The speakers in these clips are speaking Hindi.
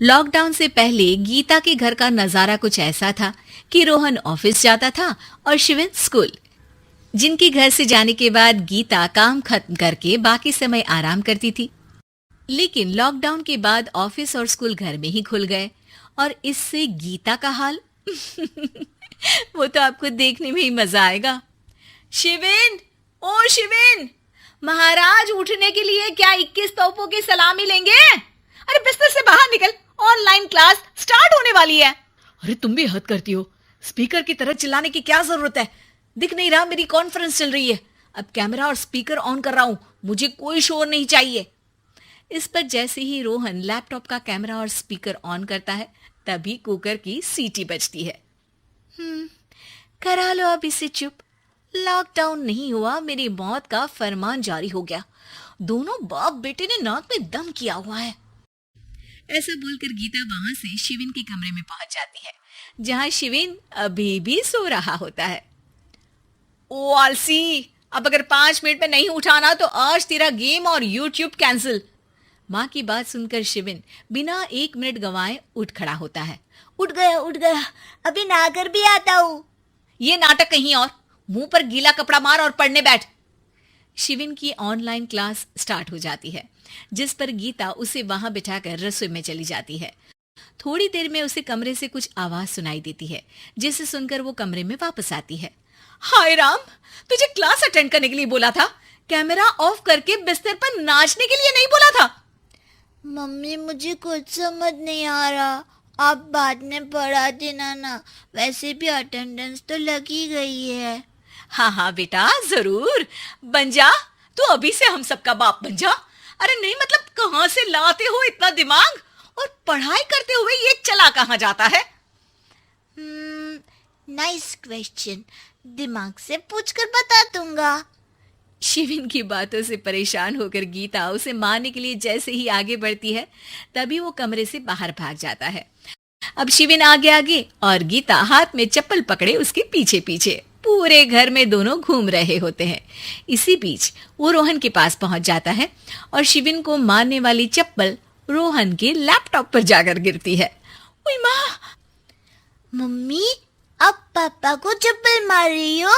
लॉकडाउन से पहले गीता के घर का नजारा कुछ ऐसा था कि रोहन ऑफिस जाता था और शिविन स्कूल। जिनके घर से जाने के बाद गीता काम खत्म करके बाकी समय आराम करती थी। लेकिन लॉकडाउन के बाद ऑफिस और स्कूल घर में ही खुल गए और इससे गीता का हाल वो तो आपको देखने में ही मजा आएगा। शिविन, ओ शिविन, महाराज उठने के लिए क्या 21 तोपों की सलामी लेंगे? अरे बिस्तर से बाहर निकल, ऑनलाइन क्लास स्टार्ट होने वाली है। अरे तुम भी हद करती हो, स्पीकर की तरह चिल्लाने की क्या जरूरत है? दिख नहीं रहा मेरी कॉन्फ्रेंस चल रही है। अब कैमरा और स्पीकर ऑन कर रहा हूं, मुझे कोई शोर नहीं चाहिए। इस पर जैसे ही रोहन लैपटॉप का कैमरा और स्पीकर ऑन करता है तभी कुकर की सीटी बजती है। करा लो अब इसे चुप। लॉकडाउन नहीं हुआ, मेरी मौत का फरमान जारी हो गया। दोनों बाप बेटे ने नाक में दम किया हुआ है। ऐसा बोलकर गीता वहां से शिविन के कमरे में पहुंच जाती है, जहां शिविन अभी भी सो रहा होता है। ओ आलसी, अब अगर 5 मिनट में नहीं उठाना तो आज तेरा गेम और यूट्यूब कैंसिल। माँ की बात सुनकर शिविन बिना 1 मिनट गंवाए उठ खड़ा होता है। उठ गया, अभी नहाकर भी आता हूँ। ये नाटक कहीं और, मुंह पर गीला कपड़ा मार और पढ़ने बैठ। शिविन की ऑनलाइन क्लास स्टार्ट हो जाती है, जिस पर गीता उसे वहां बिठाकर रसोई में चली जाती है। थोड़ी देर में उसे कमरे से कुछ आवाज सुनाई देती है, जिसे सुनकर वो कमरे में वापस आती है। हाय राम, तुझे क्लास अटेंड करने के लिए बोला था, कैमरा ऑफ करके बिस्तर पर नाचने के लिए नहीं बोला था। मम्मी मुझे कुछ समझ नहीं आ रहा, आप बाद में पढ़ा देना ना, वैसे भी अटेंडेंस तो लगी गई है। हाँ बेटा, जरूर बन जा, तू अभी से हम सबका बाप बन जा। अरे नहीं मतलब कहाँ से लाते हो इतना दिमाग, और पढ़ाई करते हुए ये चला कहाँ जाता है? नाइस क्वेश्चन, दिमाग से पूछकर बता दूंगा। शिविन की बातों से परेशान होकर गीता उसे मारने के लिए जैसे ही आगे बढ़ती है तभी वो कमरे से बाहर भाग जाता है। अब शिविन आगे आगे और गीता हाथ में चप्पल पकड़े उसके पीछे पीछे पूरे घर में दोनों घूम रहे होते हैं। इसी बीच वो रोहन के पास पहुंच जाता है और शिविन को मारने वाली चप्पल रोहन के लैपटॉप पर जाकर गिरती है। ओए माँ! मम्मी, अब पापा को चप्पल मार रही हो?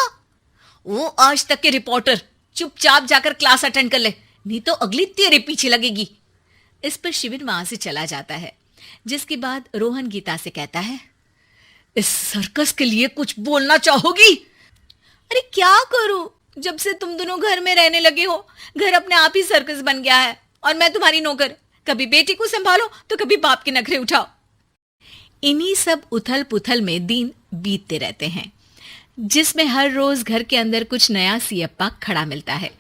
वो आज तक के रिपोर्टर, चुपचाप जाकर क्लास अटेंड कर ले, नहीं तो अगली तेरे पीछे लगेगी। इस पर शिविन वहां से चला जाता है, जिसके बाद रोहन गीता से कहता है, इस सर्कस के लिए कुछ बोलना चाहोगी? अरे क्या करूं, जब से तुम दोनों घर में रहने लगे हो, घर अपने आप ही सर्कस बन गया है और मैं तुम्हारी नौकर। कभी बेटी को संभालो तो कभी बाप के नखरे उठाओ। इन्हीं सब उथल पुथल में दिन बीतते रहते हैं, जिसमें हर रोज घर के अंदर कुछ नया सियप्पा खड़ा मिलता है,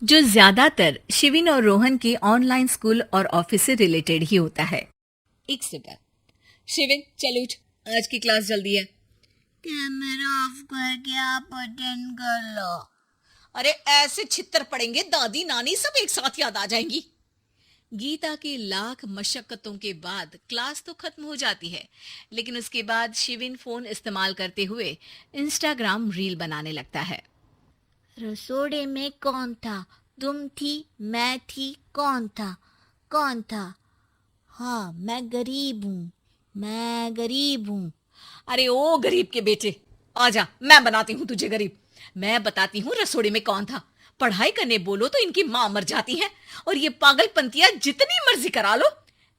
जो ज्यादातर शिविन और रोहन के ऑनलाइन स्कूल और ऑफिस से रिलेटेड ही होता है। एक सेकंड, शिविन चल उठ, आज की क्लास जल्दी है। कैमरा ऑफ करके आप अटेंड कर लो। अरे ऐसे छित्तर पड़ेंगे, दादी नानी सब एक साथ याद आ जाएंगी। गीता की लाख मशक्कतों के बाद क्लास तो खत्म हो जाती है, लेकिन उसके बाद शिविन फोन इस्तेमाल करते हुए इंस्टाग्राम रील बनाने लगता है। रसोड़े में कौन था? तुम थी, मैं थी, कौन था? कौन था? हाँ, मैं गरीब हूँ। अरे ओ गरीब के बेटे, आजा, मैं बनाती हूँ तुझे गरीब। मैं बताती हूँ रसोड़े में कौन था। पढ़ाई करने बोलो तो इनकी माँ मर जाती है, और ये पागलपंतियां जितनी मर्जी करा लो।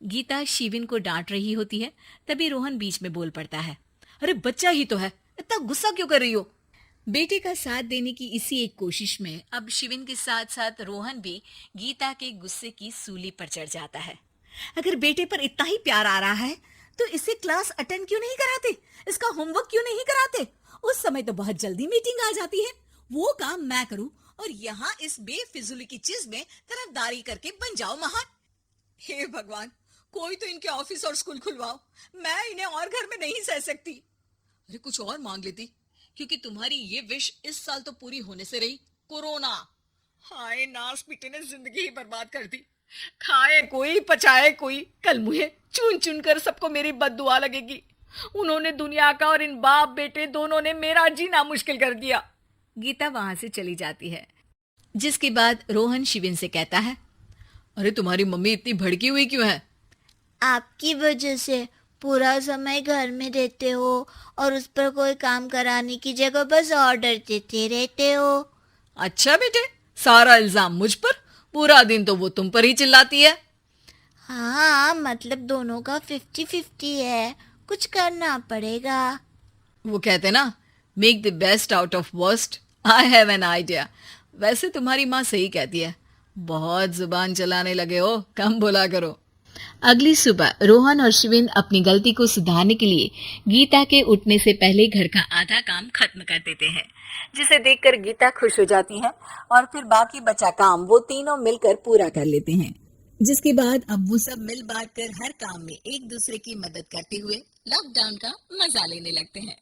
गीता शिविन को डांट रही होती है, तभी रोहन बीच में बोल पड़ता है। अरे बच्चा ही तो है, इतना गुस्सा क्यों कर रही हो? बेटे का साथ देने की इसी एक कोशिश में अब शिविन के साथ साथ रोहन भी गीता के गुस्से की सूली पर चढ़ जाता है। अगर बेटे पर इतना ही प्यार आ रहा है तो इसे क्लास अटेंड क्यों नहीं कराते, इसका होमवर्क क्यों नहीं कराते? उस समय तो बहुत जल्दी मीटिंग आ जाती है, वो काम मैं करूं और यहाँ इस बेफिजुली की चीज में तरफदारी करके बन जाओ महान। हे भगवान, कोई तो इनके ऑफिस और स्कूल खुलवाओ, मैं इन्हें और घर में नहीं सह सकती। अरे कुछ और मांग लेती, क्योंकि तुम्हारी ये विश इस साल तो पूरी होने से रही, कोरोना। हाय नास पीटे ने जिंदगी ही बर्बाद कर दी। खाए कोई पचाए कोई, कल मुझे चुन चुन कर सबको मेरी बद्दुआ लगेगी। उन्होंने दुनिया का और इन बाप बेटे दोनों ने मेरा जीना मुश्किल कर दिया। गीता वहां से चली जाती है, जिसके बाद रोहन शिविन से कहता है, अरे तुम्हारी मम्मी इतनी भड़की हुई क्यों है? आपकी वजह से पूरा समय घर में रहते हो और उस पर कोई काम कराने की जगह बस ऑर्डर देते रहते हो। अच्छा बेटे, सारा इल्जाम मुझ पर? पूरा दिन तो वो तुम पर ही चिल्लाती है। हाँ, मतलब दोनों का 50-50 है, कुछ करना पड़ेगा। वो कहते ना, make the best out of worst. I have an idea. वैसे तुम्हारी माँ सही कहती है, बहुत जुबान चलाने लगे हो, कम बोला करो। अगली सुबह रोहन और शिविन अपनी गलती को सुधारने के लिए गीता के उठने से पहले घर का आधा काम खत्म कर देते हैं, जिसे देखकर गीता खुश हो जाती है और फिर बाकी बचा काम वो तीनों मिलकर पूरा कर लेते हैं। जिसके बाद अब वो सब मिल बांट कर हर काम में एक दूसरे की मदद करते हुए लॉकडाउन का मजा लेने लगते हैं।